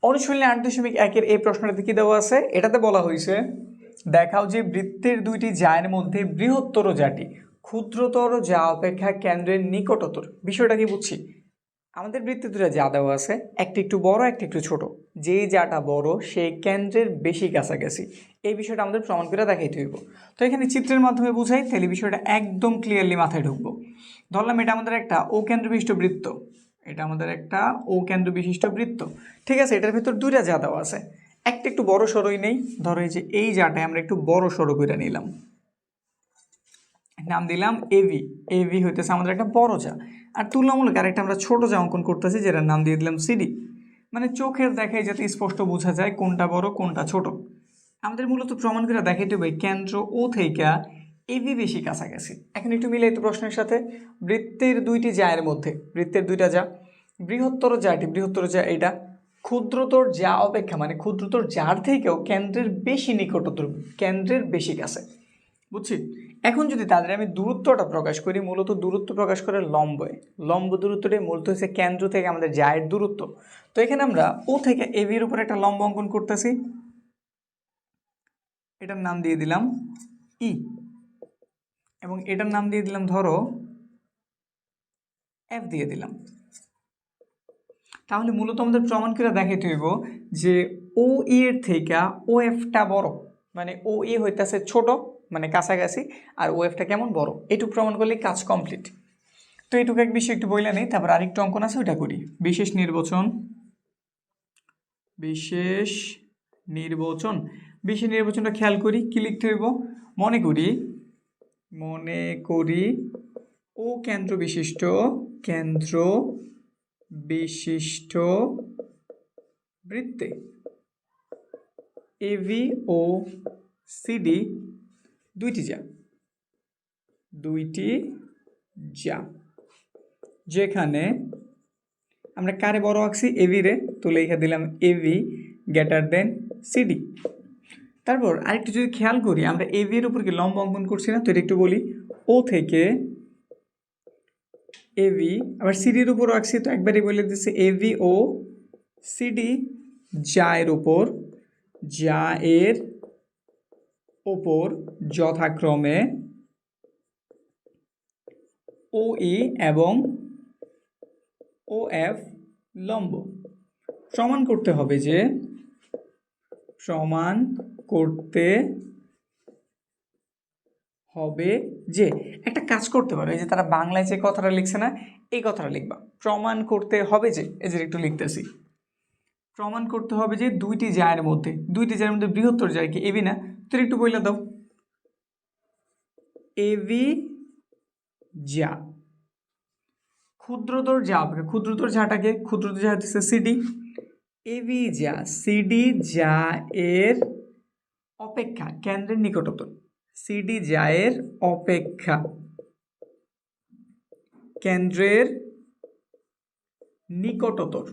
অনুশীলনী 8.1 এই প্রশ্নটাতে কি দেওয়া আছে, এটাতে বলা হয়েছে দেখাও যে বৃত্তের দুইটি জায়ের মধ্যে বৃহত্তর জাটি ক্ষুদ্রতর যা অপেক্ষা কেন্দ্রের নিকটতর। বিষয়টা কি বুঝছি, আমাদের বৃত্তে দুটো যা দেওয়া আছে, একটা একটু বড় একটা একটু ছোট, যেই যাটা বড় সেই কেন্দ্রের বেশি কাছাকাছি। এই বিষয়টা আমাদের প্রমাণ করে দেখাইতে হইব। তো এখানে চিত্রের মাধ্যমে বুঝাই, তাহলে বিষয়টা একদম ক্লিয়ারলি মাথায় ঢুকবো। ধরলাম এটা আমাদের একটা ও কেন্দ্র বিশিষ্ট বৃত্ত, এটা আমাদের একটা ও কেন্দ্র বিশিষ্ট বৃত্ত, ঠিক আছে। এটার ভিতর দুইটা যা দেওয়া আছে, একটা একটু বড় সরোই নেই, ধরো এই যে এই জাটায় আমরা একটু বড় সরো করে নিলাম, নাম দিলাম এভি। এভি হইতেছে আমাদের একটা বড় যা, আর তুলনামূলক আরেকটা আমরা ছোট যা অঙ্কন করতেছি, যেটার নাম দিয়ে দিলাম সিডি। মানে চোখের দেখায় যাতে স্পষ্ট বোঝা যায় কোনটা বড় কোনটা ছোট। আমাদের মূলত প্রমাণ করে দেখাইতে হবে কেন্দ্র ও থেকে এবি বেশি কাছাকাছি। এখন একটু মিলাই তো প্রশ্নের সাথে, বৃত্তের দুইটি জায়ের মধ্যে, বৃত্তের দুইটা যা, বৃহত্তর জাটি, বৃহত্তর যা এটা, ক্ষুদ্রতর যা অপেক্ষা মানে ক্ষুদ্রতর যার থেকেও কেন্দ্রের বেশি নিকটতর, কেন্দ্রের বেশি কাছে, বুঝছি। এখন যদি তাদের আমি দূরত্বটা প্রকাশ করি, মূলত দূরত্ব প্রকাশ করে লম্বে, লম্ব দূরত্বটাই মূলত হচ্ছে কেন্দ্র থেকে আমাদের জায়ের দূরত্ব। তো এখানে আমরা ও থেকে এবির উপর একটা লম্ব অঙ্কন করতেছি, এটার নাম দিয়ে দিলাম ই, এবং এটার নাম দিয়ে দিলাম ধরো এফ দিয়ে দিলাম। তাহলে মূলত আমাদের প্রমাণ করে দেখাইতে হইব যে ও ই এর থেকে ও এফটা বড়, মানে ও ই হইতেছে ছোট মানে কাছাকাছি, আর ও এফটা কেমন বড়, এটুকু প্রমাণ করলে কাজ কমপ্লিট। তো এইটুকু এক বিষয় একটু বইলা নেই, তারপর আরেকটু অঙ্কন আছে ওইটা করি। বিশেষ নির্বাচন, বিশেষ নির্বাচন, বিশেষ নির্বাচনটা খেয়াল করি কি লিখতে হইব, মনে করি ও কেন্দ্র বিশিষ্ট বৃত্তে এবি ও সিডি দুইটি যা, যেখানে আমরা কারে বড় আঁকছি এবি রে, তো লেখা দিলাম এবি গ্রেটার দেন সিডি। তারপর আরেকটু যদি খেয়াল করি, আমরা এবি এর উপর কি লম্ব অঙ্কন করছি না, তো এটা একটু বলি, ও থেকে এবি, আবার সিডির উপর আঁকছি, তো একবারই বলে দিচ্ছে এবি ও সিডি এর ওপর যথাক্রমে ও ই এবং ও এফ লম্ব। প্রমাণ করতে হবে যে একটা কাজ করতে পারো, এই যে তারা বাংলায় যে কথাটা লিখছে না, এই কথাটা লিখবা, প্রমাণ করতে হবে যে, এই যে একটু লিখতেছি, প্রমাণ করতে হবে যে দুইটি জায়ের মধ্যে বৃহত্তর যায় কি এবি না, তুই একটু বইলা দাও, এবি যা ক্ষুদ্রতর যাটাকে, ক্ষুদ্রতর যা হচ্ছে সিডি, এবি যা সিডি যা এর অপেক্ষা কেন্দ্রের নিকটতর, সিডি যা এর অপেক্ষা কেন্দ্রের নিকটতর,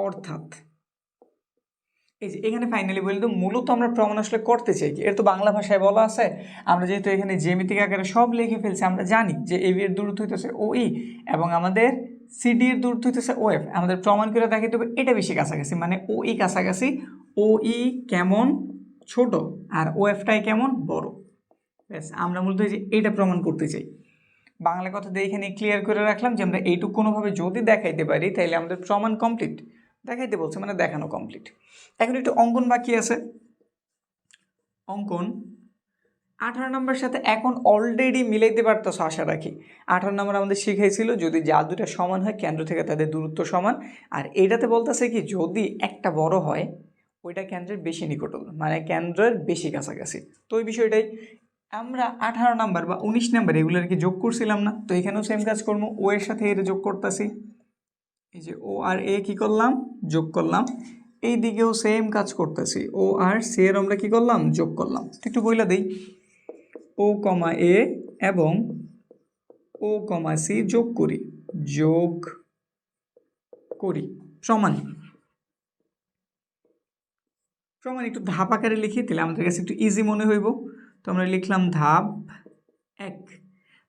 অর্থাৎ এই যে এখানে ফাইনালি বলি, তো মূলত আমরা প্রমাণ আসলে করতে চাই কি, এর তো বাংলা ভাষায় বলা আছে, আমরা যেহেতু এখানে জ্যামিতিক আকারে সব লিখে ফেলছি, আমরা জানি যে এবি এর দূরত্ব হইতেছে ও ই এবং আমাদের সিডি এর দূরত্ব হইতেছে ও এফ। আমাদের প্রমাণ করে দেখাইতে হবে এটা বেশি কাছাকাছি, মানে ও ই কাছাকাছি, ও ই কেমন ছোট আর ও এফটাই কেমন বড়। ব্যাস, আমরা মূলত যে এটা প্রমাণ করতে চাই। বাংলা কথা দিয়ে এখানে ক্লিয়ার করে রাখলাম যে আমরা এইটুকু কোনোভাবে যদি দেখাইতে পারি তাহলে আমাদের প্রমাণ কমপ্লিট। দেখাইতে বলছে মানে দেখানো কমপ্লিট। এখন একটু অঙ্কন বাকি আছে। অঙ্কন 18 নম্বর সাথে এখন অলরেডি মিলাইতে পারতেছো আশা রাখি। 18 নম্বর আমাদের শিখাইছিল যদি যা দুটা সমান হয় কেন্দ্র থেকে তাদের দূরত্ব সমান, আর এটাতে বলতেছে কি যদি একটা বড় হয় ওইটা কেন্দ্রের বেশি নিকটতর, মানে কেন্দ্রের বেশি কাছাকাছি। তো ওই বিষয়টাই আমরা 18 নাম্বার বা 19 নাম্বার এগুলো আর কি যোগ করছিলাম না, তো এখানেও সেম কাজ করবো, ও এর সাথে এর যোগ করতেছি, এই যে ও আর এ কি করলাম যোগ করলাম, এই দিকেও সেম কাজ করতেছি, ও আর সি এর আমরা কি করলাম যোগ করলাম। একটু বইলা দেই, ও কমা এ এবং ও কমা সি যোগ করি সমান একটু ধাপ আকারে লিখি, তাহলে আমাদের কাছে একটু ইজি মনে হইব। তো আমরা লিখলাম ধাপ 1।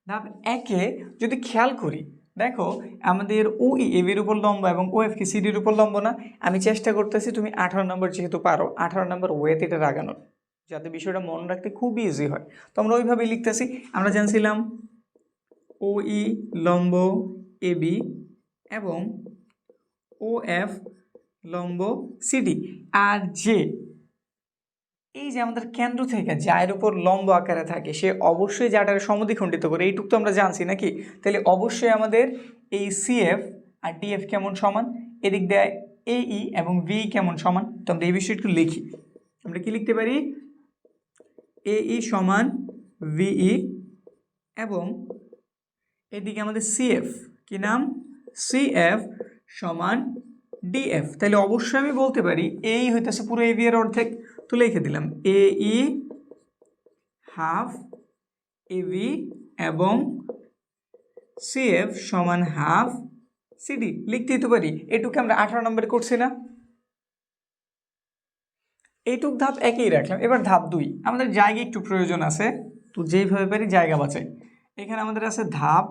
ধাপ 1-এ যদি খেয়াল করি, দেখো আমাদের ওই এবির উপর লম্ব এবং ওএফ কি সিডির উপর লম্ব না? আমি চেষ্টা করতেছি তুমি 18 নম্বর যেহেতু পারো 18 নম্বর ওয়েতে এটা লাগানোর, যাতে বিষয়টা মনে রাখতে খুবই ইজি হয়। তো আমরা ওইভাবেই লিখতেছি। আমরা জানছিলাম ওই লম্ব এবি এবং ওএফ লম্ব সিডি, আর যে এই যে আমাদের কেন্দ্র থেকে যার উপর লম্ব আকারে থাকে সে অবশ্যই যাটার সমদ্বিখণ্ডিত করে, এইটুক তো আমরা জানছি নাকি? তাহলে অবশ্যই আমাদের এই সিএফ আর ডিএফ কেমন সমান, এদিক দিয়ে এই এবং ভি কেমন সমান। তো আমরা এই বিষয়টা একটু লিখি। আমরা কি লিখতে পারি? এই সমান ভিই এবং এদিকে আমাদের সিএফ, কি নাম? সিএফ সমান ডিএফ। তাহলে অবশ্যই আমি বলতে পারি এই হইতেছে পুরো এবি এর অর্ধেক। তো লিখে দিলাম এই হাফ এবি এবং সিএফ সমান হাফ সিডি। লিখতেই তো পারি। এটুকু আমরা 18 নম্বরে করছি না? এইটুক ধাপ একই রাখলাম। এবার ধাপ 2, আমাদের জায়গা একটু প্রয়োজন আছে, তো যেইভাবে পারি জায়গা বাঁচাই। এখানে আমাদের আছে ধাপ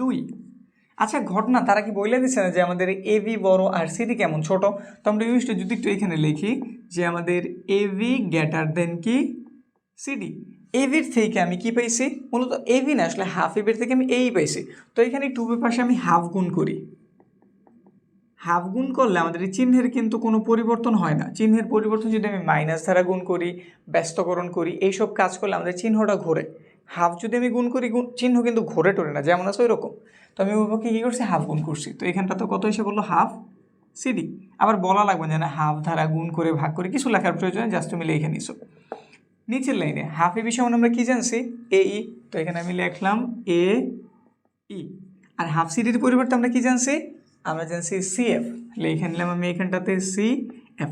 2। আচ্ছা ঘটনা তারা কি বলে দিচ্ছে না যে আমাদের এবি বড় আর সিডি কেমন ছোট? তো আমরা ইউজটা যদি একটু এখানে লিখি যে আমাদের এবি গ্রেটার দেন কি সিডি। এবির থেকে আমি কি পাইছি? মূলত এবি না, আসলে হাফ এবির থেকে আমি এই পাইছি। তো এখানে টুপের পাশে আমি হাফ গুণ করি। হাফ গুণ করলে আমাদের এই চিহ্নের কিন্তু কোনো পরিবর্তন হয় না। চিহ্নের পরিবর্তন যদি আমি মাইনাস দ্বারা গুণ করি, ব্যস্তকরণ করি, এইসব কাজ করলে আমাদের চিহ্নটা ঘোরে। হাফ যদি আমি গুণ করি চিহ্ন কিন্তু ঘোরে টোরে না, যেমন আছে ওই রকম। তো আমি ওই পক্ষে কী করছি? হাফ গুণ করছি। তো এখানটা তো কত এসে বললো? Half CD. আবার বলা লাগবে না হাফ দ্বারা গুণ করে ভাগ করে কিছু লেখার প্রয়োজন, জাস্ট তুমি লিখে নিছো। নিচের লাইনে হাফ এবি সমান আমরা কি জানছি? এই। তো এখানে আমি লিখলাম এ ই। আর হাফ সিডির পরিবর্তে আমরা কি জানছি? আমরা জানছি সিএফ। লিখে নিলাম আমি এখানটাতে সিএফ।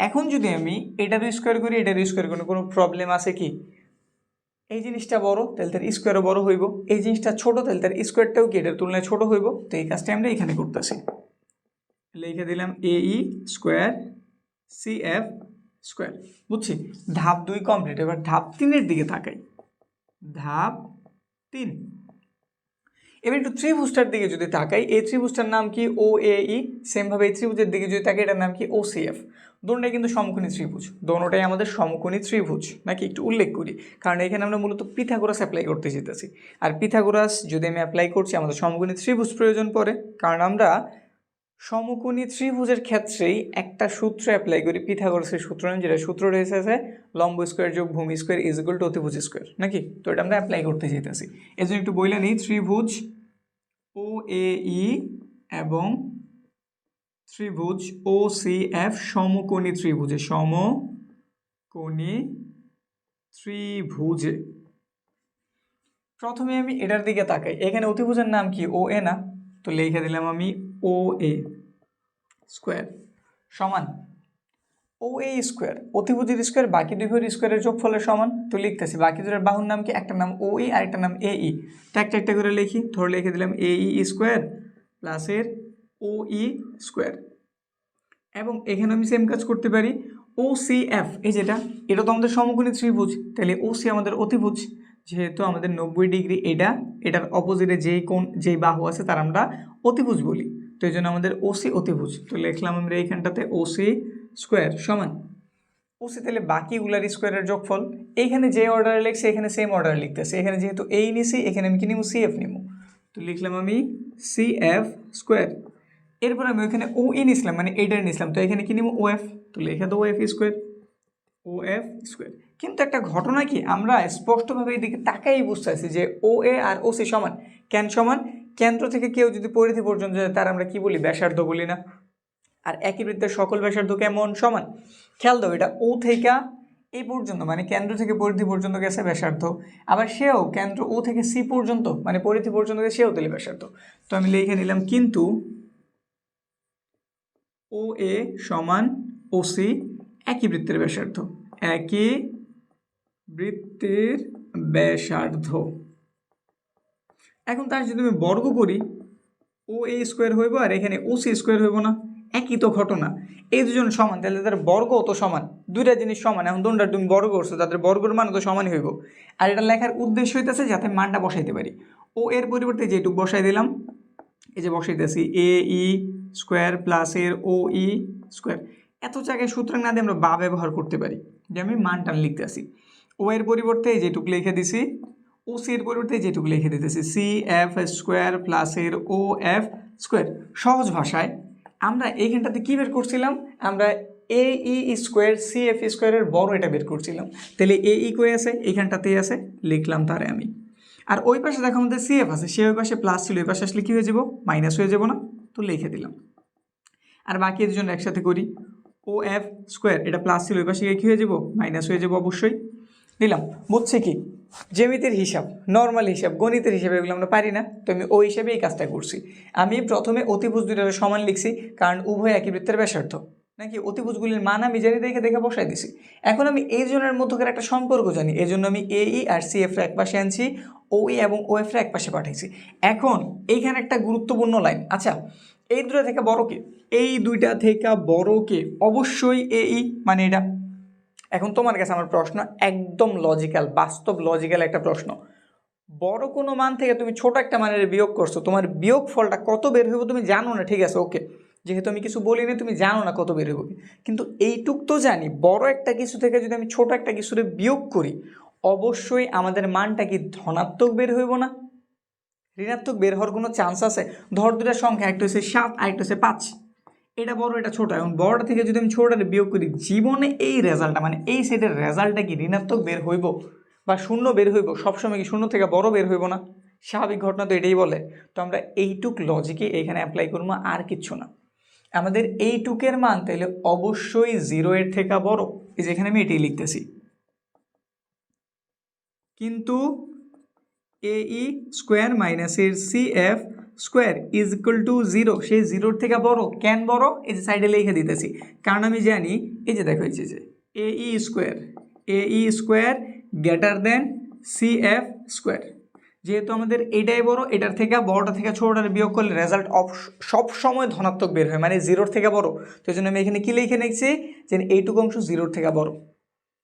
এখন যদি আমি এটার স্কোয়ার করি, এটার স্কোয়ার করি, কোনো প্রবলেম আছে কি? এই জিনিসটা বড় তাহলে তার স্কোয়ারও বড় হইব, এই জিনিসটা ছোট তাহলে তার স্কোয়ারটাও কি এটার তুলনায় ছোট হইব। তো এই কাজটা আমরা এখানে করতেছি। লিখে দিলাম এই স্কোয়ার সিএফ স্কোয়ার। বুঝছি? ধাপ 2 কমপ্লিট। এবার ধাপ 3-এর দিকে তাকাই। ধাপ 3। এবার একটু ত্রিভুজটার দিকে যদি তাকাই, এই ত্রিভুজটার নাম কি? ও এই। সেমভাবে এই ত্রিভুজের দিকে যদি তাকাই, এটার নাম কি? ও সিএফ। দোনোটাই কিন্তু সমকোণী ত্রিভুজ, দোনোটাই আমাদের সমকোণী ত্রিভুজ নাকি? একটু উল্লেখ করি, কারণ এখানে আমরা মূলত পিথাগোরাস অ্যাপ্লাই করতে যেতেছি। আর পিথাগোরাস যদি আমি অ্যাপ্লাই করছি, আমাদের সমকোণী ত্রিভুজ প্রয়োজন পড়ে, কারণ আমরা সমকোণী ত্রিভুজের ক্ষেত্রেই একটা সূত্র অ্যাপ্লাই করি, পিথাগোরাসের সূত্র, যেটা সূত্র রয়েছে আছে লম্ব স্কোয়ার যোগ ভূমি স্কোয়ার ইজ ইকুয়াল টু অতিভুজ স্কোয়ার নাকি? তো এটা আমরা অ্যাপ্লাই করতে যেতেছি। এই জন্য একটু বইলে নিই, ত্রিভুজ ও এই এবং ত্রিভুজ ও সিএফ সমকোণী ত্রিভুজে, সমকোণী ত্রিভুজে। প্রথমে আমি এটার দিকে তাকাই, এখানে অতিভুজের নাম কি? ও এ না? তো লিখে দিলাম আমি ও এ স্কোয়ার সমান ও এ স্কোয়ার, অতিভুজের স্কোয়ার বাকি দুই ভুজের স্কোয়ারের যোগফলের সমান। তো লিখতেছি বাকি দুটোর বাহুর নাম কি? একটা নাম ও ই আর একটা নাম এ ই। তো একটা একটা করে লিখি। ধরে লিখে দিলাম এ ই স্কোয়ার প্লাসের ও ই স্কোয়ার। এবং এখানে আমি সেম কাজ করতে পারি, ও সি এফ, এই যেটা, এটা তো আমাদের সমকোণী ত্রিভুজ, তাহলে ও সি আমাদের অতিভুজ, যেহেতু আমাদের 90 ডিগ্রি এটা, এটার অপোজিটে যেই বাহু আছে তার আমরা অতিভুজ বলি। তো এই জন্য আমাদের ওসি অতিভুজ। তো লিখলাম আমরা এইখানটাতে ওসি স্কোয়ার সমান ওসি, তাহলে বাকিগুলার স্কোয়ারের যোগফল। এইখানে যে অর্ডারে লিখছে এখানে সেম অর্ডারে লিখতেছে। এখানে যেহেতু এই নিছি, এখানে আমি কি নিব? সিএফ নিব। তো লিখলাম আমি সিএফ স্কোয়ার। এরপর আমি ওইখানে ও ই নিছিলাম, মানে এইটার নিছিলাম, তো এখানে কি নিব? ও এফ। তো লিখে দেবো এফ স্কোয়ার, ও এফ স্কোয়ার। কিন্তু একটা ঘটনা কি, আমরা স্পষ্টভাবে এদিকে তাকাই বুঝতেছি যে ও এ আর ও সি সমান। কেন সমান? কেন্দ্র থেকে কেউ যদি পরিধি পর্যন্ত যায় তার আমরা কি বলি? ব্যাসার্ধ বলি না? আর একই বৃত্তের সকল ব্যাসার্ধ কেমন? সমান। খেয়াল দাও, এটা ও থেকে এই পর্যন্ত মানে কেন্দ্র থেকে পরিধি পর্যন্ত গেছে ব্যাসার্ধ, আবার সেও কেন্দ্র ও থেকে সি পর্যন্ত মানে পরিধি পর্যন্ত গেছে, সেও তাহলে ব্যাসার্ধ। তো আমি লিখে নিলাম কিন্তু ও এ সমান ও সি একই বৃত্তের ব্যাসার্ধ, একই বৃত্তের ব্যাসার্ধ। এখন তার যদি আমি বর্গ করি, ও এ স্কোয়ার হইব আর এখানে ও সি স্কোয়ার হইব না? একই তো ঘটনা, এই দুজন সমান, তাহলে তাদের বর্গ তো সমান, দুইটা জিনিস সমান। এখন দুটা তুমি বর্গ করছো, তাদের বর্গের মান তো সমানই হইব। আর এটা লেখার উদ্দেশ্য হইতেছে যাতে মানটা বসাইতে পারি। ও এর পরিবর্তে যেটুকু বসাই দিলাম, এই যে বসাইতেছি এ ই স্কোয়ার প্লাসের ও ই স্কোয়ার। এত জায়গায় সুতরাং না দিয়ে আমরা বা ব্যবহার করতে পারি, যে আমি মানটান লিখতে আসি। ও এর পরিবর্তে যেটুকু লিখে দিছি, ও সি এর পরিবর্তে যেটুকু লিখে দিতেছি সি এফ স্কোয়ার প্লাসের ও এফ স্কোয়ার। সহজ ভাষায় আমরা এইখানটাতে কী বের করছিলাম, আমরা এ ই স্কোয়ার সি এফ স্কোয়ারের বড় এটা বের করছিলাম। তাহলে এ ই কই আছে, এইখানটাতেই আছে, লিখলাম তারে আমি। আর ওই পাশে দেখো আমাদের সি এফ আছে, সে ওই পাশে প্লাস ছিল, ওই পাশে আসলে কী হয়ে যাব, মাইনাস হয়ে যাব না, তো লিখে দিলাম। আর বাকি এর জন্য একসাথে করি, ও এফ স্কোয়ার এটা প্লাস ছিল, ওই পাশে কী হয়ে যাব, মাইনাস হয়ে যাব অবশ্যই, দিলাম। বুঝছি কি, জ্যামিতির হিসাব, নর্মাল হিসাব, গণিতের হিসাবে এগুলো আমরা পারি না, তো আমি ওই হিসাবে এই কাজটা করছি। আমি প্রথমে অতিভুজ দুইটার সমান লিখছি, কারণ উভয় একই বৃত্তের ব্যাসার্ধ, নাকি অতিভুজগুলির মান আমি জানি, দেখে দেখে বসাই দিছি। এখন আমি এই জনের মধ্যকার একটা সম্পর্ক জানি, এই জন্য আমি এ ই আর সি এফ এক পাশে আনছি, ও ই এবং ও এফ এক পাশে পাঠাইছি। এখন এইখানে একটা গুরুত্বপূর্ণ লাইন, আচ্ছা এই দুটো থেকে বড় কে, এই দুইটা থেকে বড় কে, অবশ্যই এ ই, মানে এটা। এখন তোমার কাছে আমার প্রশ্ন একদম লজিক্যাল, বাস্তব লজিক্যাল একটা প্রশ্ন, বড় কোনো মান থেকে তুমি ছোট একটা মানের বিয়োগ করছো, তোমার বিয়োগ ফলটা কত বের হইব তুমি জানো না, ঠিক আছে ওকে, যেহেতু আমি কিছু বলিনি তুমি জানো না কত বের হইব, কিন্তু এইটুক তো জানি, বড় একটা কিছু থেকে যদি আমি ছোট একটা কিছুরে বিয়োগ করি, অবশ্যই আমাদের মানটা কি ধনাত্মক বের হইব না, ঋণাত্মক বের হওয়ার কোনো চান্স আছে? ধর দুটা সংখ্যা, একটা হচ্ছে 7 আর একটা হচ্ছে 5, এটা বড় এটা ছোট, এখন বড়টা থেকে যদি আমি ছোটটা বিয়োগ করি, জীবনে এই রেজাল্টটা মানে এই সেটের রেজাল্টটা কি ঋণাত্মক বের হইব বা শূন্য বের হইব? সবসময় কি শূন্য থেকে বড় বের হইব না? স্বাভাবিক ঘটনা তো এটাই বলে। তো আমরা এইটুক লজিকে এখানে অ্যাপ্লাই করবো, আর কিচ্ছু না। আমাদের এইটুকের মান তাহলে অবশ্যই 0 এর থেকে বড়, এই যেখানে আমি এটাই লিখতেছি। কিন্তু এ ই স্কোয়ার মাইনাসের C F square is equal to 0, সেই 0-র থেকে বড়। কেন বড়? এই যে সাইডে লিখে দিতেছি, কারণ আমি জানি, এই যে দেখো, এই যে A E square greater than C F square. যেহেতু আমাদের এটাই বড়, এটার থেকে বড়টা থেকে ছোটটার বিয়োগ করলে রেজাল্ট সব সময় ধনাত্মক বের হয়, মানে 0-র থেকে বড়। তো এই জন্য আমি এখানে কী লিখে নিচ্ছি, যে এইটুকু অংশ 0-র থেকে বড়।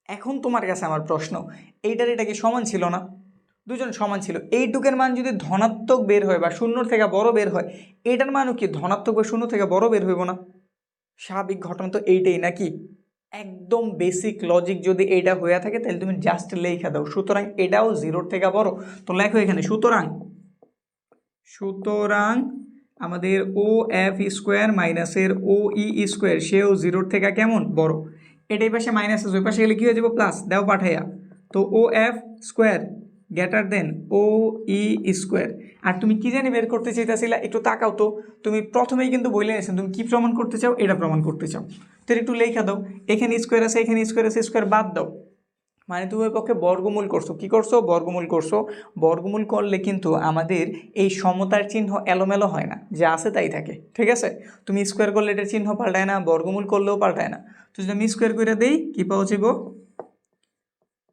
এখন তোমার কাছে আমার প্রশ্ন, এইটার এটা কি সমান ছিল না? দুজন সমান ছিল, এইটুকের মান যদি ধনাত্মক বের হয় বা শূন্যর থেকে বড় বের হয়, এটার মানও কি ধনাত্মক বা শূন্য থেকে বড় বের হইব না? স্বাভাবিক ঘটনা তো এইটাই, নাকি? একদম বেসিক লজিক যদি এইটা হয়ে থাকে, তাহলে তুমি জাস্ট লেখা দাও, সুতরাং এটাও 0-র থেকে বড়। তো লেখো এখানে, সুতরাং আমাদের ও এফ স্কোয়ার মাইনাসের ও ই স্কোয়ার সেও 0-র থেকে কেমন বড়। এটাই পাশে মাইনাস আছে, ওই পাশে গেলে কী হয়ে যাবো, প্লাস, দাও পাঠাইয়া। তো ও এফ স্কোয়ার গ্রেটার দেন ও ই স্কোয়ার। আর তুমি কি জানি বের করতে চাইতেছিলা, একটু তাকাও তো। তুমি প্রথমেই কিন্তু বলে নিয়েছেন তুমি কি প্রমাণ করতে চাও, এটা প্রমাণ করতে চাও, তো একটু লেখা দাও। এখানে স্কোয়ার আছে, এখানে স্কোয়ার আছে, স্কোয়ার বাদ দাও, মানে তুমি ওই পক্ষে বর্গমূল করছো। কি করছো? বর্গমূল করছো। বর্গমূল করলে কিন্তু আমাদের এই সমতার চিহ্ন এলোমেলো হয় না, যা আছে তাই থাকে, ঠিক আছে? তুমি স্কোয়ার করলে এটার চিহ্ন পাল্টায় না, বর্গমূল করলেও পাল্টায় না। তো যদি আমি স্কোয়ার করে দেই, কি পাওয়া যাব,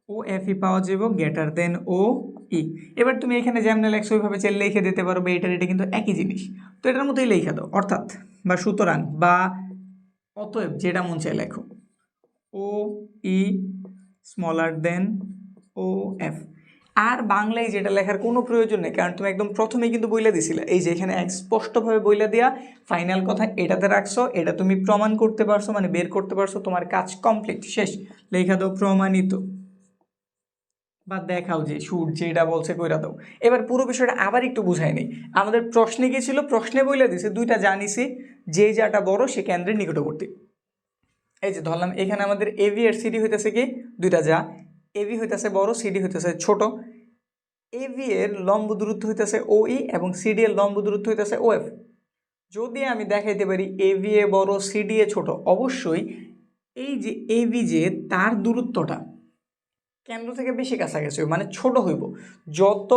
ও এফ ই পাওয়া যাব গ্রেটার দেন ও ই। এবার তুমি এখানে যেমন লেখছো ওইভাবে চাইলে লিখে দিতে পারবে, এটার এটা কিন্তু একই জিনিস, তো এটার মতোই লিখে দাও, অর্থাৎ বা সুতরাং বা অতএব, যেটা মন চায় লেখো, ও ই স্মলার দেন ও এফ। আর বাংলায় যেটা লেখার কোনো প্রয়োজন নেই, কারণ তুমি একদম প্রথমেই কিন্তু বইলা দিছিলে, এই যে এখানে স্পষ্টভাবে বইলা দিয়া ফাইনাল কথা এটাতে রাখছো, এটা তুমি প্রমাণ করতে পারছো, মানে বের করতে পারছো, তোমার কাজ কমপ্লিট, শেষ। লেখা দাও প্রমাণিত, বা দেখাও যে শুট যেটা বলছে কইরা দাও। এবার পুরো বিষয়টা আবার একটু বুঝাই নেই। আমাদের প্রশ্নে কি ছিল, প্রশ্নে বইলা দিছে দুইটা জানিছি, যে যাটা বড় সে কেন্দ্রের নিকটবর্তী। এই যে ধরলাম এখানে আমাদের এবি আর সিডি হইতেছে কি দুইটা যা, এবি হইতেছে বড়, সিডি হইতেছে ছোট। এবি এর লম্ব দূরত্ব হইতেছে ও ই এবং সিডি এর লম্ব দূরত্ব হইতেছে ও এফ। যদি আমি দেখাইতে পারি এবি এ বড়, সিডি এ ছোট, অবশ্যই এই যে এবি যে তার দূরত্বটা কেন্দ্র থেকে বেশি কাছাকাছি হইব, মানে ছোট হইব। যত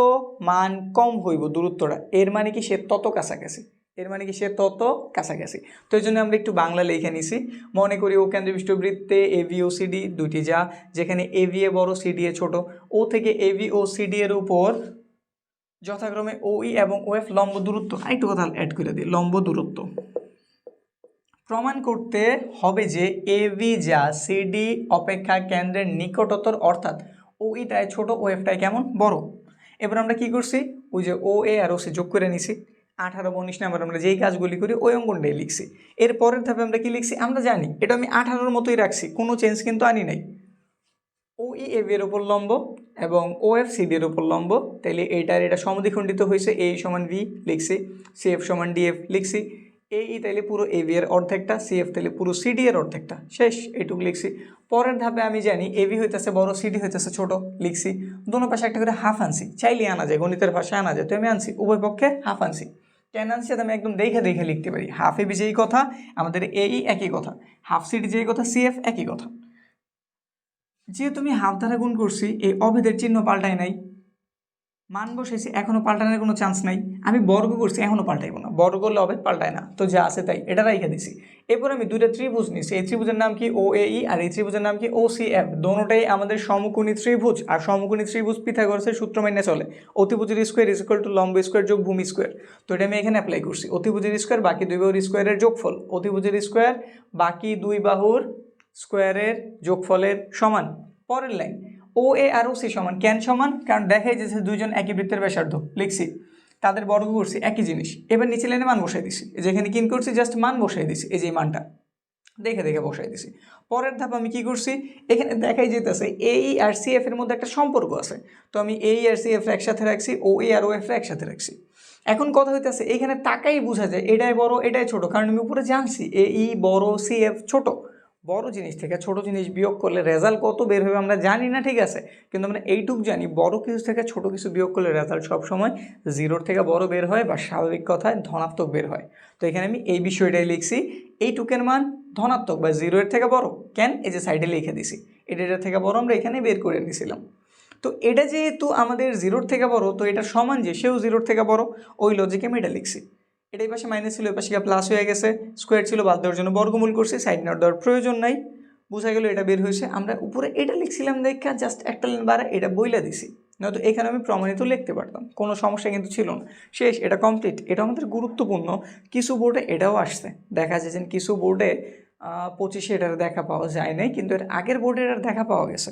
মান কম হইব দূরত্বটা, এর মানে কি সে তত কাছাকাছি, এর মানে কি সে তত কাছাকাছি। তো এই জন্য আমরা একটু বাংলা লিখে নিছি। মনে করি ও কেন্দ্রবিষ্ট বৃত্তে এবি ও সিডি দুইটি যা, যেখানে এবি এ বড়, সিডি এ ছোট। ও থেকে এবি ও সিডি এর উপর যথাক্রমে ও ই এবং ও এফ লম্ব দূরত্ব। আরেকটু কথা অ্যাড করে দিই, লম্ব দূরত্ব প্রমাণ করতে হবে যে এবি যা সিডি অপেক্ষা কেন্দ্রের নিকটতর, অর্থাৎ ও ইটায় ছোট, ও এফটায় কেমন বড়। এবার আমরা কি করছি, ওই যে ও এ আর ও সি যোগ করে নিছি। 18-19 নাম্বার আমরা যেই কাজগুলি করি ওই অঙ্কনটাই লিখছি। এর পরের ধাপে আমরা কি লিখছি আমরা জানি, এটা আমি 18-র মতোই রাখছি, কোনো চেঞ্জ কিন্তু আনি নাই। ও ই এ বি এর উপর লম্ব এবং ও এফ সি ডি এর উপর লম্ব, তাহলে এটা সমদ্বিখণ্ডিত হয়েছে, এ সমান বি লিখছি, সি এফ সমান ডি এফ লিখছি, এ ই তাইলে পুরো এ বি এর অর্ধেকটা, সি এফ তাইলে পুরো সি ডি এর অর্ধেকটা, শেষ, এইটুকু লিখছি। পরের ধাপে আমি জানি এ বি হইতেছে বড়, সি ডি হইতেছে ছোট, লিখছি। দোনো পাশে একটা করে হাফ আনছি, চাইলে আনা যায়, গণিতের ভাষায় আনা যায়, তো আমি আনছি, উভয় পক্ষে হাফ আনছি। কেন আনছি আমি একদম দেখে দেখে লিখতে পারি, হাফ এ বি যেই কথা আমাদের এ ই একই কথা, হাফ সি ডি যেই কথা সি এফ একই কথা। যেহেতু আমি হাফ দ্বারা গুণ করছি, এই অভেদের চিহ্ন পাল্টায় নাই, মান বসাইছি, এখনো পাল্টানোর কোনো চান্স নাই। আমি বর্গ করছি, এখনো পাল্টাইব না, বর্গ করলে অভেদ পাল্টায় না, তো যা আছে তাই, এটা রাইখে দিছি। এরপর আমি দুইটা ত্রিভুজ নিছি, এই ত্রিভুজের নাম কি ও এ ই আর এই ত্রিভুজের নাম কি ও সি এফ, দোনোটাই আমাদের সমকোণী ত্রিভুজ, আর সমকোণী ত্রিভুজ পিথাগোরাসের সূত্র মাইনে চলে, অতিভুজের স্কোয়ার ইজ ইকুয়াল টু লম্ব স্কোয়ার যোগ ভূমি স্কোয়ার। তো এটা আমি এখানে অ্যাপ্লাই করছি, অতিভুজের স্কোয়ার বাকি দুই বাহুর স্কোয়ারের যোগফল, অতিভুজের স্কোয়ার বাকি দুই বাহুর স্কোয়ারের যোগফলের সমান। পরের লাইন ও এ আর ও সি সমান, কেন সমান, কারণ দেখাই যাচ্ছে দুইজন একই বৃত্তের ব্যাসার্ধ, লিখছি, তাদের বর্গ করছি, একই জিনিস। এবার নিচে লাইনে মান বসাই দিছি, যেখানে কিন করছি জাস্ট মান বসাই দিছি, এই যে মানটা দেখে দেখে বসাই দিছি। পরের ধাপ আমি কি করছি, এখানে দেখাই যেতেছে এ ই আর সি এফ এর মধ্যে একটা সম্পর্ক আছে, তো আমি এ ই আর সি এফ একসাথে রাখছি, ও এ আর ও এফ একসাথে রাখছি। এখন কথা হইতেছে এখানে তাকাই বোঝা যায় এটাই বড় এটাই ছোট, কারণ আমি উপরে জানছি এ ই বড়, সি এফ ছোট। বড় জিনিস থেকে ছোট জিনিস বিয়োগ করলে রেজাল্ট কত বের হবে আমরা জানি না, ঠিক আছে, কিন্তু আমরা এইটুক জানি বড় কিছু থেকে ছোট কিছু বিয়োগ করলে রেজাল্ট সবসময় জিরোর থেকে বড় বের হয়, বা স্বাভাবিক কথায় ধনাত্মক বের হয়। তো এখানে আমি এই বিষয়টাই লিখছি, এইটুকের মান ধনাত্মক বা জিরোর থেকে বড়, কেন, এই যে সাইডে লিখে দিছি, এটার থেকে বড় আমরা এখানে বের করে নিয়েছিলাম। তো এটা যেহেতু আমাদের জিরোর থেকে বড়, তো এটা সমান যে সেও জিরোর থেকে বড়, ওই লজিকে আমি এটা লিখছি। এটা এই পাশে মাইনাস ছিল, এই পাশে প্লাস হয়ে গেছে, স্কোয়ার ছিল বাদ দেওয়ার জন্য বর্গমূল করছি, সাইড নোট দেওয়ার প্রয়োজন নাই, বোঝা গেল এটা বের হয়েছে। আমরা উপরে এটা লিখছিলাম দেখা জাস্ট একটা লাইন বাড়া এটা বইলা দিছি, নয়তো এখানে আমি প্রমাণিত লিখতে পারতাম, কোনো সমস্যা কিন্তু ছিল না, শেষ, এটা কমপ্লিট। এটা আমাদের গুরুত্বপূর্ণ, কিছু বোর্ডে এটাও আসছে, দেখা যাচ্ছে কিছু বোর্ডে 25-এ এটার দেখা পাওয়া যায় নাই, কিন্তু এর আগের বোর্ডে এটার দেখা পাওয়া গেছে।